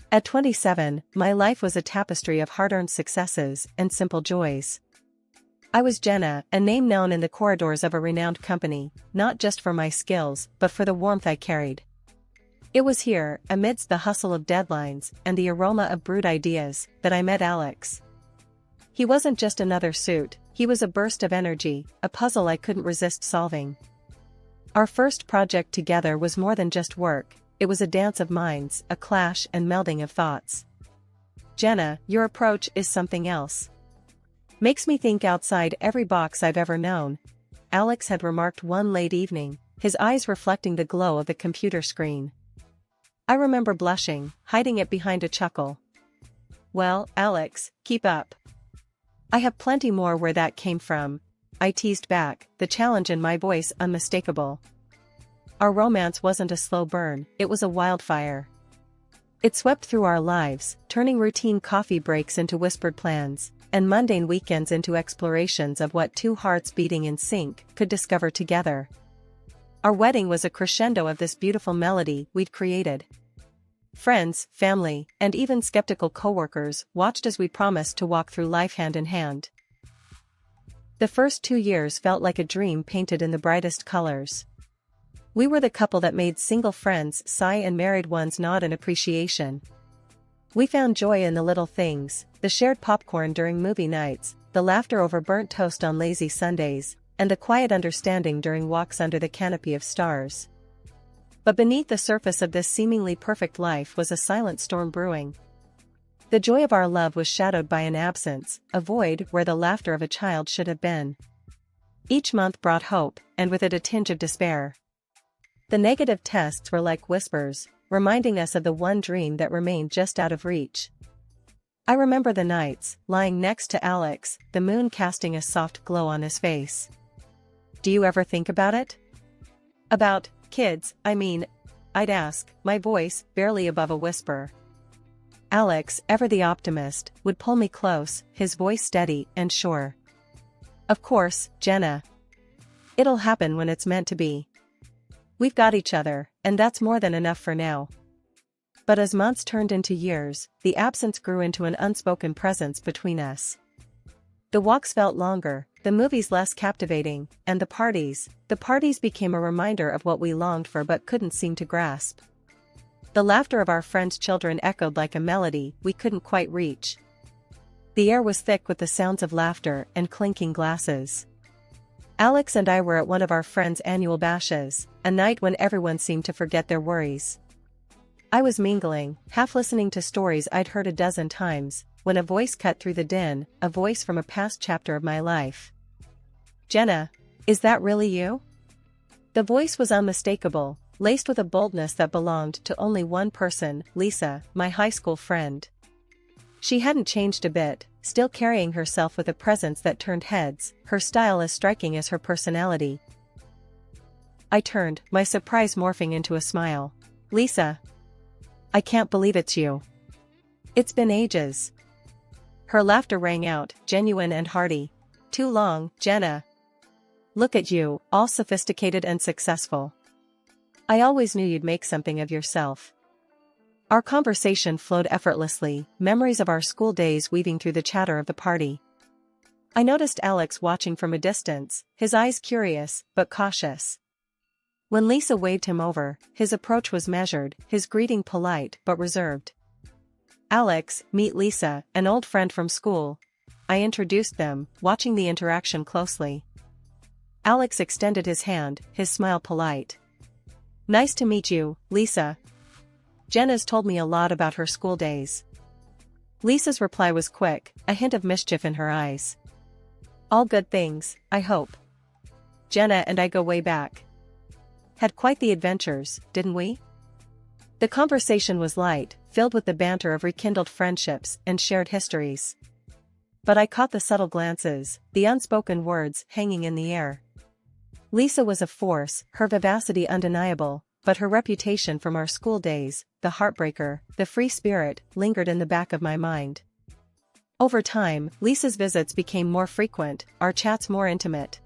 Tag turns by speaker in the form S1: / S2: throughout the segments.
S1: At 27, my life was a tapestry of hard-earned successes and simple joys. I was Jenna, a name known in the corridors of a renowned company, not just for my skills but for the warmth I carried. It was here, amidst the hustle of deadlines and the aroma of brewed ideas, that I met Alex. He wasn't just another suit, he was a burst of energy, a puzzle I couldn't resist solving. Our first project together was more than just work, it was a dance of minds, a clash and melding of thoughts. Jenna, your approach is something else. Makes me think outside every box I've ever known, Alex had remarked one late evening, his eyes reflecting the glow of the computer screen. I remember blushing, hiding it behind a chuckle. Well, Alex, keep up. I have plenty more where that came from, I teased back, the challenge in my voice unmistakable. Our romance wasn't a slow burn, it was a wildfire. It swept through our lives, turning routine coffee breaks into whispered plans, and mundane weekends into explorations of what two hearts beating in sync could discover together. Our wedding was a crescendo of this beautiful melody we'd created. Friends, family, and even skeptical coworkers watched as we promised to walk through life hand in hand. The first 2 years felt like a dream painted in the brightest colors. We were the couple that made single friends sigh and married ones nod in appreciation. We found joy in the little things, the shared popcorn during movie nights, the laughter over burnt toast on lazy Sundays, and the quiet understanding during walks under the canopy of stars. But beneath the surface of this seemingly perfect life was a silent storm brewing. The joy of our love was shadowed by an absence, a void where the laughter of a child should have been. Each month brought hope, and with it a tinge of despair. The negative tests were like whispers, reminding us of the one dream that remained just out of reach. I remember the nights, lying next to Alex, the moon casting a soft glow on his face. Do you ever think about it? About kids, I mean, I'd ask, my voice barely above a whisper. Alex, ever the optimist, would pull me close, his voice steady and sure. Of course, Jenna. It'll happen when it's meant to be. We've got each other, and that's more than enough for now. But as months turned into years, the absence grew into an unspoken presence between us. The walks felt longer, the movies less captivating, and the parties became a reminder of what we longed for but couldn't seem to grasp. The laughter of our friends' children echoed like a melody we couldn't quite reach. The air was thick with the sounds of laughter and clinking glasses. Alex and I were at one of our friends' annual bashes, a night when everyone seemed to forget their worries. I was mingling, half listening to stories I'd heard a dozen times, when a voice cut through the din, a voice from a past chapter of my life. Jenna, is that really you? The voice was unmistakable, laced with a boldness that belonged to only one person, Lisa, my high school friend. She hadn't changed a bit, still carrying herself with a presence that turned heads, her style as striking as her personality. I turned, my surprise morphing into a smile. Lisa. I can't believe it's you. It's been ages. Her laughter rang out, genuine and hearty. Too long, Jenna. Look at you, all sophisticated and successful. I always knew you'd make something of yourself. Our conversation flowed effortlessly, memories of our school days weaving through the chatter of the party. I noticed Alex watching from a distance, his eyes curious, but cautious. When Lisa waved him over, his approach was measured, his greeting polite but reserved. Alex, meet Lisa, an old friend from school. I introduced them, watching the interaction closely. Alex extended his hand, his smile polite. Nice to meet you, Lisa. Jenna's told me a lot about her school days. Lisa's reply was quick, a hint of mischief in her eyes. All good things, I hope. Jenna and I go way back. Had quite the adventures, didn't we? The conversation was light, filled with the banter of rekindled friendships and shared histories. But I caught the subtle glances, the unspoken words hanging in the air. Lisa was a force, her vivacity undeniable, but her reputation from our school days, the heartbreaker, the free spirit, lingered in the back of my mind. Over time, Lisa's visits became more frequent, our chats more intimate.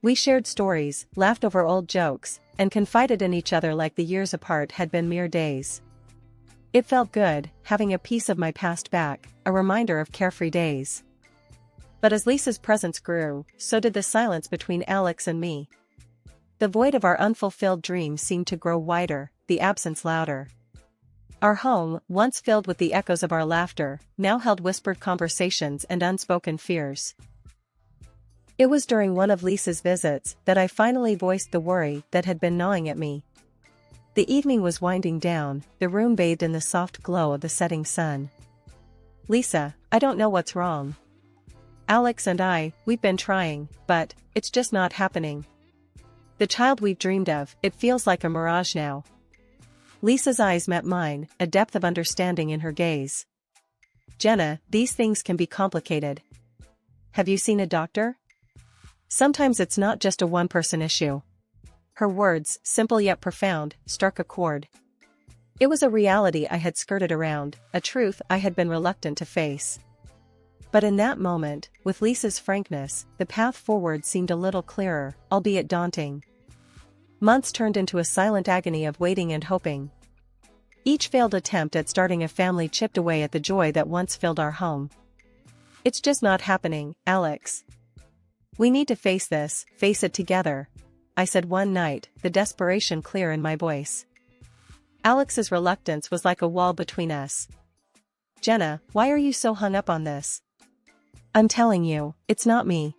S1: We shared stories, laughed over old jokes, and confided in each other like the years apart had been mere days. It felt good, having a piece of my past back, a reminder of carefree days. But as Lisa's presence grew, so did the silence between Alex and me. The void of our unfulfilled dreams seemed to grow wider, the absence louder. Our home, once filled with the echoes of our laughter, now held whispered conversations and unspoken fears. It was during one of Lisa's visits that I finally voiced the worry that had been gnawing at me. The evening was winding down, the room bathed in the soft glow of the setting sun. "Lisa, I don't know what's wrong. Alex and we've been trying, but it's just not happening. The child we've dreamed of, it feels like a mirage now." Lisa's eyes met mine, a depth of understanding in her gaze. "Jenna, these things can be complicated. Have you seen a doctor? Sometimes it's not just a one-person issue." Her words, simple yet profound, struck a chord. It was a reality I had skirted around, a truth I had been reluctant to face. But in that moment, with Lisa's frankness, the path forward seemed a little clearer, albeit daunting. Months turned into a silent agony of waiting and hoping. Each failed attempt at starting a family chipped away at the joy that once filled our home. "It's just not happening, Alex. We need to face it together," I said one night, the desperation clear in my voice. Alex's reluctance was like a wall between us. "Jenna, why are you so hung up on this?" "I'm telling you, it's not me."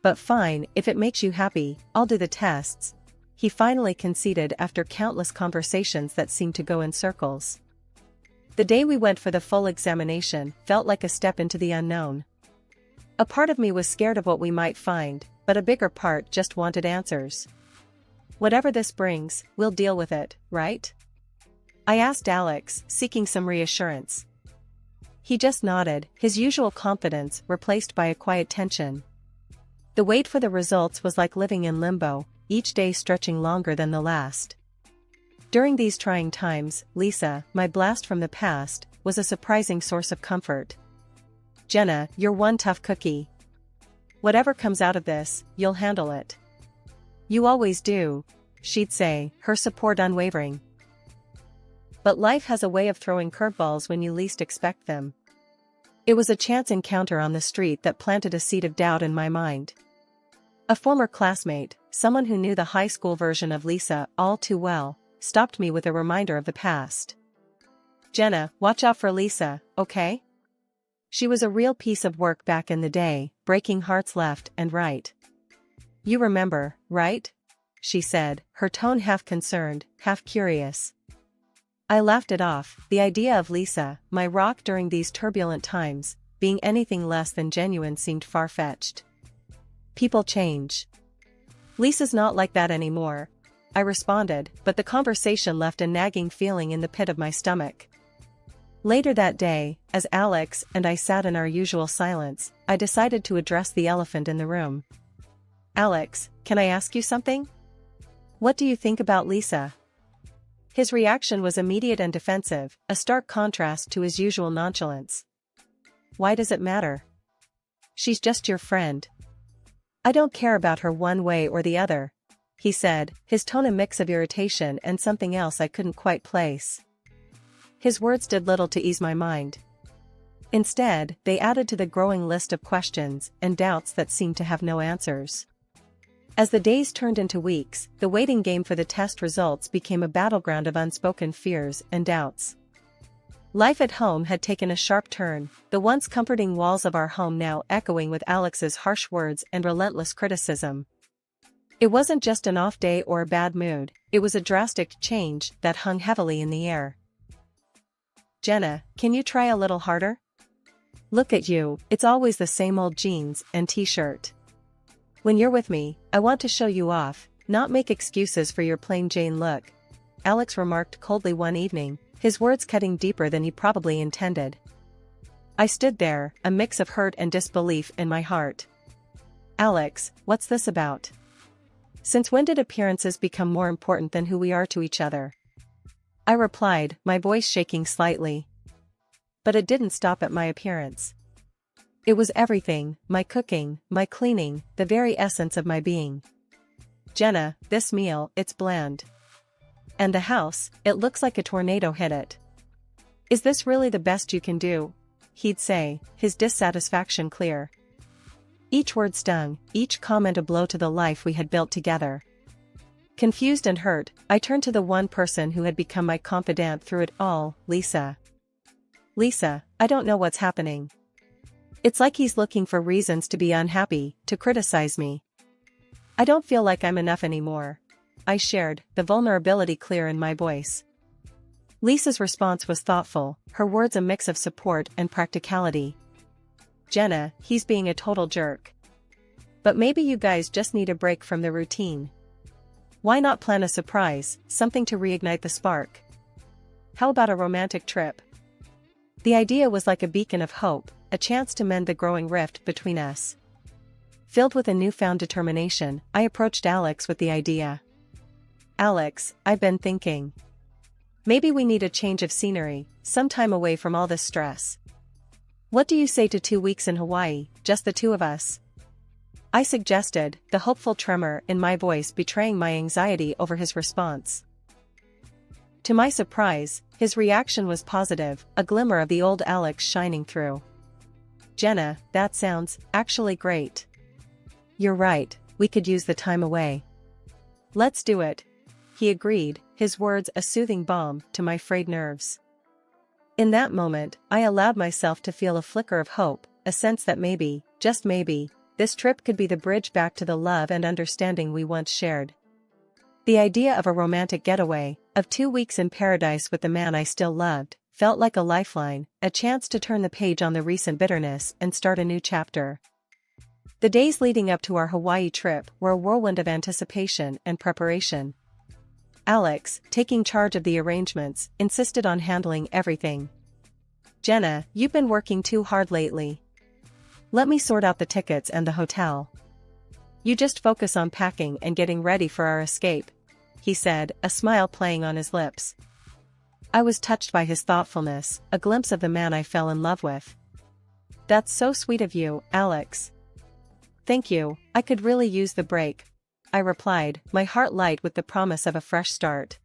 S1: "But fine, if it makes you happy, I'll do the tests," he finally conceded after countless conversations that seemed to go in circles. The day we went for the full examination felt like a step into the unknown. A part of me was scared of what we might find, but a bigger part just wanted answers. "Whatever this brings, we'll deal with it, right?" I asked Alex, seeking some reassurance. He just nodded, his usual confidence replaced by a quiet tension. The wait for the results was like living in limbo, each day stretching longer than the last. During these trying times, Lisa, my blast from the past, was a surprising source of comfort. "Jenna, you're one tough cookie. Whatever comes out of this, you'll handle it. You always do," she'd say, her support unwavering. But life has a way of throwing curveballs when you least expect them. It was a chance encounter on the street that planted a seed of doubt in my mind. A former classmate, someone who knew the high school version of Lisa all too well, stopped me with a reminder of the past. "Jenna, watch out for Lisa, okay? She was a real piece of work back in the day, breaking hearts left and right. You remember, right?" she said, her tone half concerned, half curious. I laughed it off, the idea of Lisa, my rock during these turbulent times, being anything less than genuine seemed far-fetched. "People change. Lisa's not like that anymore," I responded, but the conversation left a nagging feeling in the pit of my stomach. Later that day, as Alex and I sat in our usual silence, I decided to address the elephant in the room. "Alex, can I ask you something? What do you think about Lisa?" His reaction was immediate and defensive, a stark contrast to his usual nonchalance. "Why does it matter? She's just your friend." "I don't care about her one way or the other," he said, his tone a mix of irritation and something else I couldn't quite place. His words did little to ease my mind. Instead, they added to the growing list of questions and doubts that seemed to have no answers. As the days turned into weeks, the waiting game for the test results became a battleground of unspoken fears and doubts. Life at home had taken a sharp turn, the once comforting walls of our home now echoing with Alex's harsh words and relentless criticism. It wasn't just an off day or a bad mood, it was a drastic change that hung heavily in the air. "Jenna, can you try a little harder? Look at you, it's always the same old jeans and t-shirt. When you're with me, I want to show you off, not make excuses for your plain Jane look," Alex remarked coldly one evening, his words cutting deeper than he probably intended. I stood there, a mix of hurt and disbelief in my heart. "Alex, what's this about? Since when did appearances become more important than who we are to each other?" I replied, my voice shaking slightly. But it didn't stop at my appearance. It was everything, my cooking, my cleaning, the very essence of my being. "Jenna, this meal, it's bland. And the house, it looks like a tornado hit it. Is this really the best you can do? He'd say, his dissatisfaction clear. Each word stung, each comment a blow to the life we had built together. Confused and hurt, I turned to the one person who had become my confidant through it all, Lisa. Lisa, I don't know what's happening. It's like he's looking for reasons to be unhappy, to criticize me. I don't feel like I'm enough anymore. I shared, the vulnerability clear in my voice. Lisa's response was thoughtful, her words a mix of support and practicality. Jenna, he's being a total jerk. But maybe you guys just need a break from the routine. Why not plan a surprise, something to reignite the spark? How about a romantic trip? The idea was like a beacon of hope, a chance to mend the growing rift between us. Filled with a newfound determination, I approached Alex with the idea. Alex, I've been thinking. Maybe we need a change of scenery, some time away from all this stress. What do you say to 2 weeks in Hawaii, just the two of us? I suggested, the hopeful tremor in my voice betraying my anxiety over his response. To my surprise, his reaction was positive, a glimmer of the old Alex shining through. Jenna, that sounds, actually great. You're right, we could use the time away. Let's do it. He agreed, his words a soothing balm to my frayed nerves. In that moment, I allowed myself to feel a flicker of hope, a sense that maybe, just maybe, this trip could be the bridge back to the love and understanding we once shared. The idea of a romantic getaway, of 2 weeks in paradise with the man I still loved, felt like a lifeline, a chance to turn the page on the recent bitterness and start a new chapter. The days leading up to our Hawaii trip were a whirlwind of anticipation and preparation. Alex, taking charge of the arrangements, insisted on handling everything. Jenna, you've been working too hard lately. Let me sort out the tickets and the hotel. You just focus on packing and getting ready for our escape, he said, a smile playing on his lips. I was touched by his thoughtfulness, a glimpse of the man I fell in love with. That's so sweet of you, Alex. Thank you, I could really use the break, I replied, my heart light with the promise of a fresh start.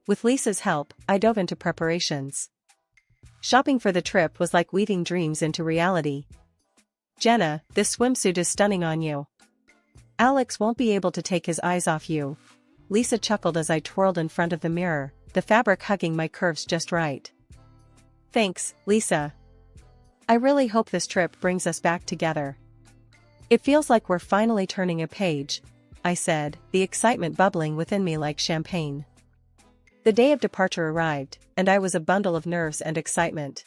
S1: With Lisa's help, I dove into preparations. Shopping for the trip was like weaving dreams into reality. Jenna, this swimsuit is stunning on you. Alex won't be able to take his eyes off you. Lisa chuckled as I twirled in front of the mirror, the fabric hugging my curves just right. Thanks, Lisa. I really hope this trip brings us back together. It feels like we're finally turning a page, I said, the excitement bubbling within me like champagne. The day of departure arrived, and I was a bundle of nerves and excitement.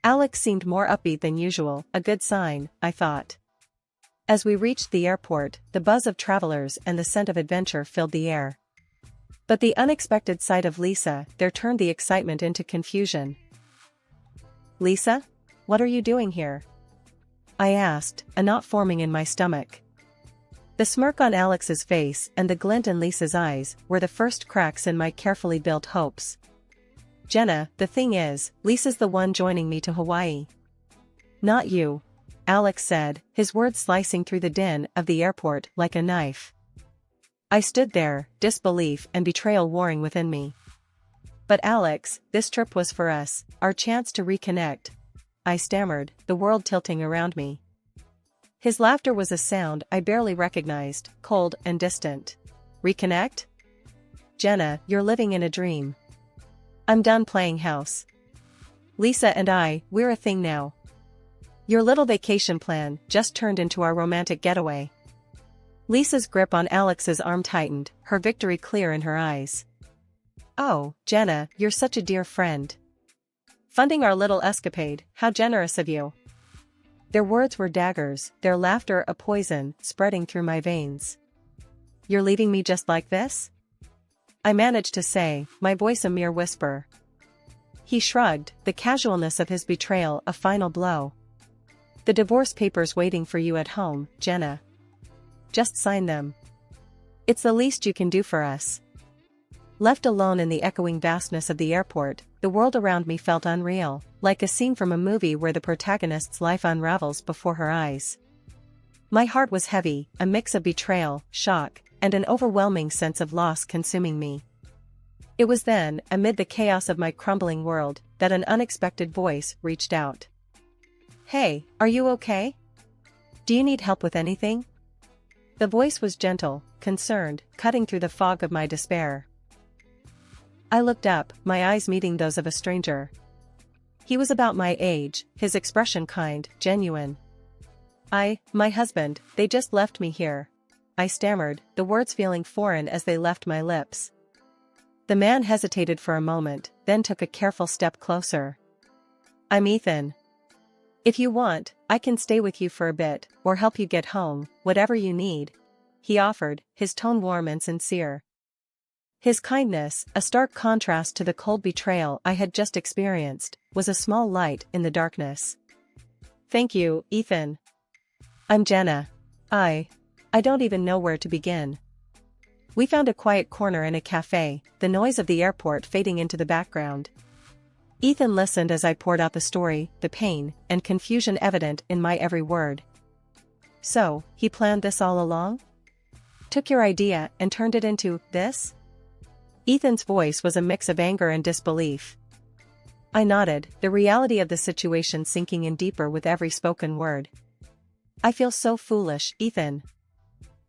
S1: Alex seemed more upbeat than usual, a good sign, I thought. As we reached the airport, the buzz of travelers and the scent of adventure filled the air. But the unexpected sight of Lisa there turned the excitement into confusion. Lisa? What are you doing here? I asked, a knot forming in my stomach. The smirk on Alex's face and the glint in Lisa's eyes were the first cracks in my carefully built hopes. Jenna, the thing is, Lisa's the one joining me to Hawaii. Not you, Alex said, his words slicing through the din of the airport like a knife. I stood there, disbelief and betrayal warring within me. But Alex, this trip was for us, our chance to reconnect, I stammered, the world tilting around me. His laughter was a sound I barely recognized, cold and distant. Reconnect? Jenna, you're living in a dream. I'm done playing house. Lisa and we're a thing now. Your little vacation plan just turned into our romantic getaway. Lisa's grip on Alex's arm tightened, her victory clear in her eyes. Oh, Jenna, you're such a dear friend. Funding our little escapade, how generous of you. Their words were daggers, their laughter a poison, spreading through my veins. You're leaving me just like this? I managed to say, my voice a mere whisper. He shrugged, the casualness of his betrayal a final blow. The divorce papers waiting for you at home, Jenna. Just sign them. It's the least you can do for us. Left alone in the echoing vastness of the airport, the world around me felt unreal, like a scene from a movie where the protagonist's life unravels before her eyes. My heart was heavy, a mix of betrayal, shock, and an overwhelming sense of loss consuming me. It was then, amid the chaos of my crumbling world, that an unexpected voice reached out. "Hey, are you okay? Do you need help with anything?" The voice was gentle, concerned, cutting through the fog of my despair. I looked up, my eyes meeting those of a stranger. He was about my age, his expression kind, genuine. My husband, they just left me here," I stammered, the words feeling foreign as they left my lips. The man hesitated for a moment, then took a careful step closer. "I'm Ethan. If you want, I can stay with you for a bit, or help you get home, whatever you need," he offered, his tone warm and sincere. His kindness, a stark contrast to the cold betrayal I had just experienced, was a small light in the darkness. "Thank you, Ethan. I'm Jenna. I don't even know where to begin." We found a quiet corner in a cafe, the noise of the airport fading into the background. Ethan listened as I poured out the story, the pain, and confusion evident in my every word. "So, he planned this all along? Took your idea and turned it into this?" Ethan's voice was a mix of anger and disbelief. I nodded, the reality of the situation sinking in deeper with every spoken word. "I feel so foolish, Ethan.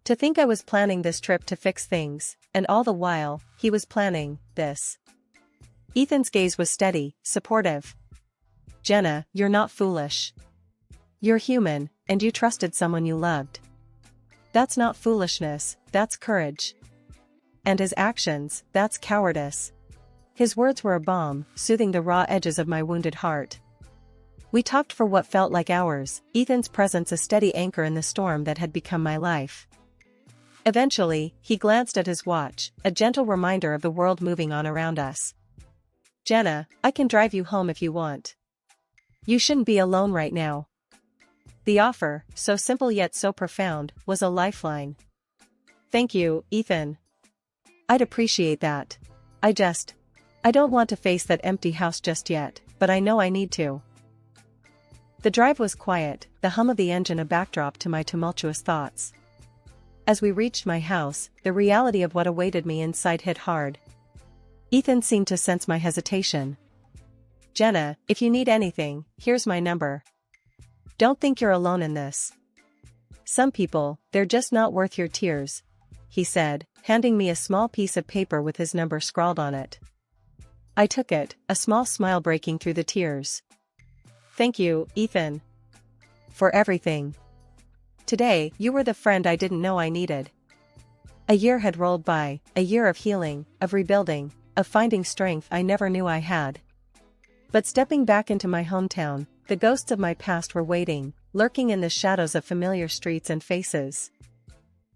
S1: To think I was planning this trip to fix things, and all the while, he was planning this." Ethan's gaze was steady, supportive. "Jenna, you're not foolish. You're human, and you trusted someone you loved. That's not foolishness, that's courage. And his actions, that's cowardice." His words were a balm, soothing the raw edges of my wounded heart. We talked for what felt like hours, Ethan's presence a steady anchor in the storm that had become my life. Eventually, he glanced at his watch, a gentle reminder of the world moving on around us. "Jenna, I can drive you home if you want. You shouldn't be alone right now." The offer, so simple yet so profound, was a lifeline. "Thank you, Ethan. I'd appreciate that. I don't want to face that empty house just yet, but I know I need to." The drive was quiet, the hum of the engine a backdrop to my tumultuous thoughts. As we reached my house, the reality of what awaited me inside hit hard. Ethan seemed to sense my hesitation. "Jenna, if you need anything, here's my number. Don't think you're alone in this. Some people, they're just not worth your tears," he said, handing me a small piece of paper with his number scrawled on it. I took it, a small smile breaking through the tears. "Thank you, Ethan. For everything. Today, you were the friend I didn't know I needed." A year had rolled by, a year of healing, of rebuilding, of finding strength I never knew I had. But stepping back into my hometown, the ghosts of my past were waiting, lurking in the shadows of familiar streets and faces.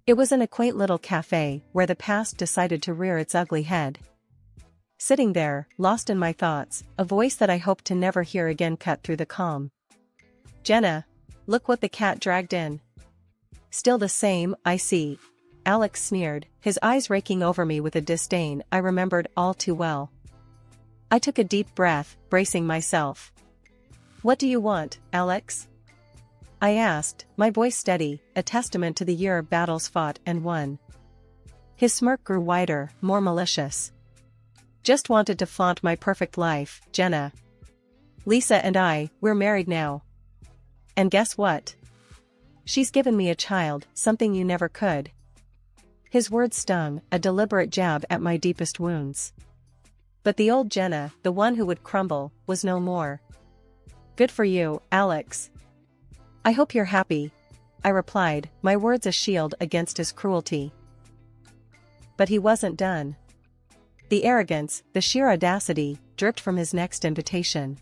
S1: It was in a quaint little cafe, where the past decided to rear its ugly head. Sitting there, lost in my thoughts, a voice that I hoped to never hear again cut through the calm. "Jenna, look what the cat dragged in." "Still the same, I see," Alex sneered, his eyes raking over me with a disdain I remembered all too well. I took a deep breath, bracing myself. "What do you want, Alex?" I asked, my voice steady, a testament to the year of battles fought and won. His smirk grew wider, more malicious. "Just wanted to flaunt my perfect life, Jenna. Lisa and we're married now. And guess what? She's given me a child, something you never could." His words stung, a deliberate jab at my deepest wounds. But the old Jenna, the one who would crumble, was no more. "Good for you, Alex. I hope you're happy," I replied, my words a shield against his cruelty. But he wasn't done. The arrogance, the sheer audacity, dripped from his next invitation.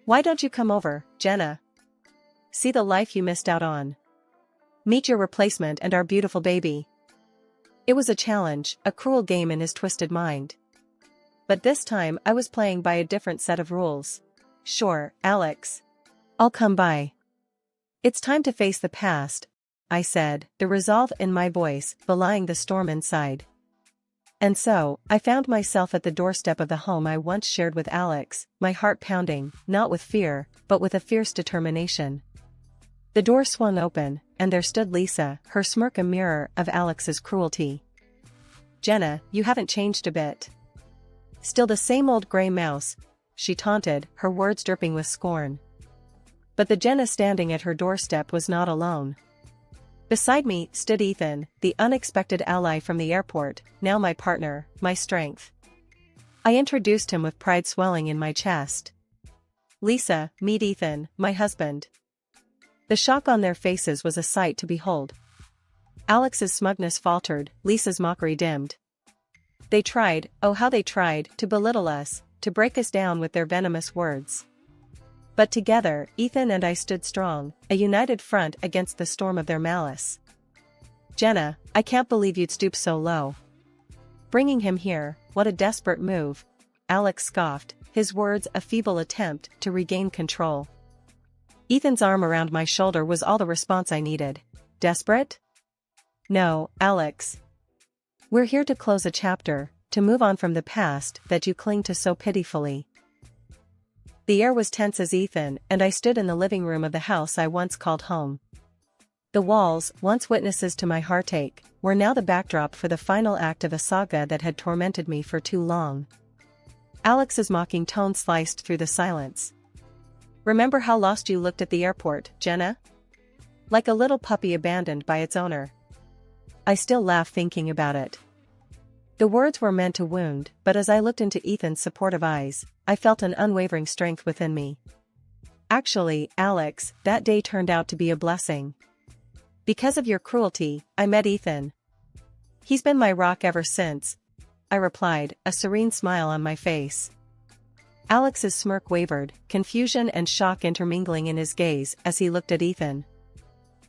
S1: "Why don't you come over, Jenna? See the life you missed out on. Meet your replacement and our beautiful baby." It was a challenge, a cruel game in his twisted mind. But this time I was playing by a different set of rules. "Sure, Alex. I'll come by. It's time to face the past," I said, the resolve in my voice belying the storm inside. And so, I found myself at the doorstep of the home I once shared with Alex, my heart pounding, not with fear, but with a fierce determination. The door swung open, and there stood Lisa, her smirk a mirror of Alex's cruelty. "Jenna, you haven't changed a bit. Still the same old gray mouse," she taunted, her words dripping with scorn. But the Jenna standing at her doorstep was not alone. Beside me stood Ethan, the unexpected ally from the airport, now my partner, my strength. I introduced him with pride swelling in my chest. Lisa, meet Ethan, my husband. The shock on their faces was a sight to behold. Alex's smugness faltered, Lisa's mockery dimmed. They tried, oh how they tried, to belittle us, to break us down with their venomous words. But together, Ethan and I stood strong, a united front against the storm of their malice. Jenna, I can't believe you'd stoop so low. Bringing him here, what a desperate move, Alex scoffed, his words a feeble attempt to regain control. Ethan's arm around my shoulder was all the response I needed. Desperate? No, Alex. We're here to close a chapter, to move on from the past that you cling to so pitifully. The air was tense as Ethan and I stood in the living room of the house I once called home. The walls, once witnesses to my heartache, were now the backdrop for the final act of a saga that had tormented me for too long. Alex's mocking tone sliced through the silence. Remember how lost you looked at the airport, Jenna? Like a little puppy abandoned by its owner. I still laugh thinking about it. The words were meant to wound, but as I looked into Ethan's supportive eyes, I felt an unwavering strength within me. Actually, Alex, that day turned out to be a blessing. Because of your cruelty, I met Ethan. He's been my rock ever since, I replied, a serene smile on my face. Alex's smirk wavered, confusion and shock intermingling in his gaze as he looked at Ethan.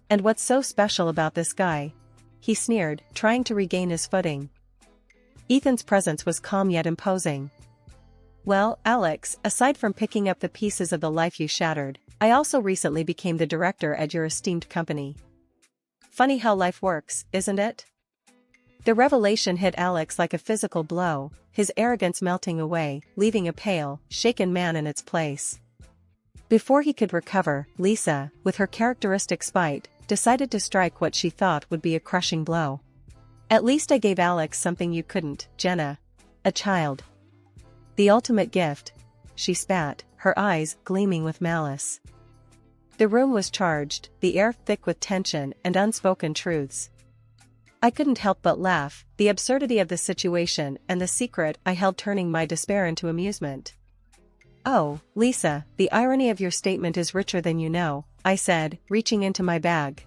S1: And what's so special about this guy? He sneered, trying to regain his footing. Ethan's presence was calm yet imposing. Well, Alex, aside from picking up the pieces of the life you shattered, I also recently became the director at your esteemed company. Funny how life works, isn't it? The revelation hit Alex like a physical blow, his arrogance melting away, leaving a pale, shaken man in its place. Before he could recover, Lisa, with her characteristic spite, decided to strike what she thought would be a crushing blow. At least I gave Alex something you couldn't, Jenna. A child. The ultimate gift, she spat, her eyes gleaming with malice. The room was charged, the air thick with tension and unspoken truths. I couldn't help but laugh, the absurdity of the situation and the secret I held turning my despair into amusement. Oh, Lisa, the irony of your statement is richer than you know, I said, reaching into my bag.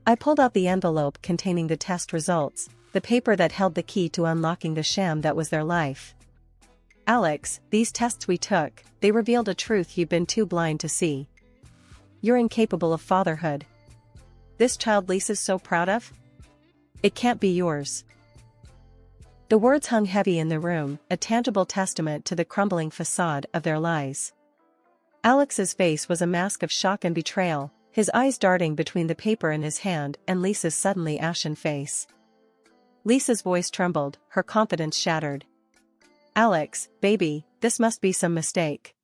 S1: I pulled out the envelope containing the test results, the paper that held the key to unlocking the sham that was their life. Alex, these tests we took, they revealed a truth you've been too blind to see. You're incapable of fatherhood. This child Lisa's so proud of? It can't be yours. The words hung heavy in the room, a tangible testament to the crumbling facade of their lies. Alex's face was a mask of shock and betrayal, his eyes darting between the paper in his hand and Lisa's suddenly ashen face. Lisa's voice trembled, her confidence shattered. Alex, baby, this must be some mistake.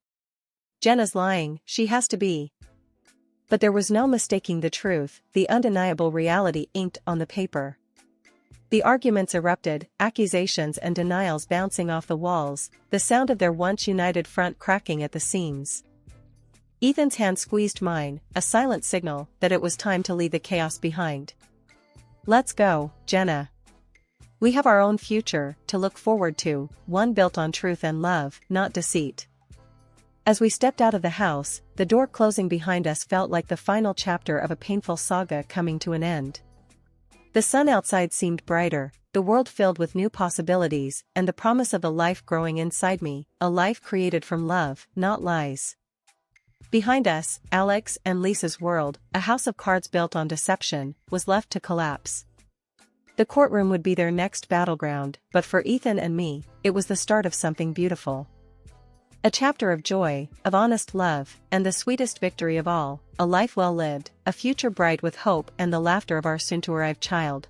S1: Jenna's lying, she has to be. But there was no mistaking the truth, the undeniable reality inked on the paper. The arguments erupted, accusations and denials bouncing off the walls, the sound of their once united front cracking at the seams. Ethan's hand squeezed mine, a silent signal that it was time to leave the chaos behind. Let's go, Jenna. We have our own future to look forward to, one built on truth and love, not deceit. As we stepped out of the house, the door closing behind us felt like the final chapter of a painful saga coming to an end. The sun outside seemed brighter, the world filled with new possibilities, and the promise of a life growing inside me, a life created from love, not lies. Behind us, Alex and Lisa's world, a house of cards built on deception, was left to collapse. The courtroom would be their next battleground, but for Ethan and me, it was the start of something beautiful. A chapter of joy, of honest love, and the sweetest victory of all, a life well lived, a future bright with hope and the laughter of our soon-to-arrive child.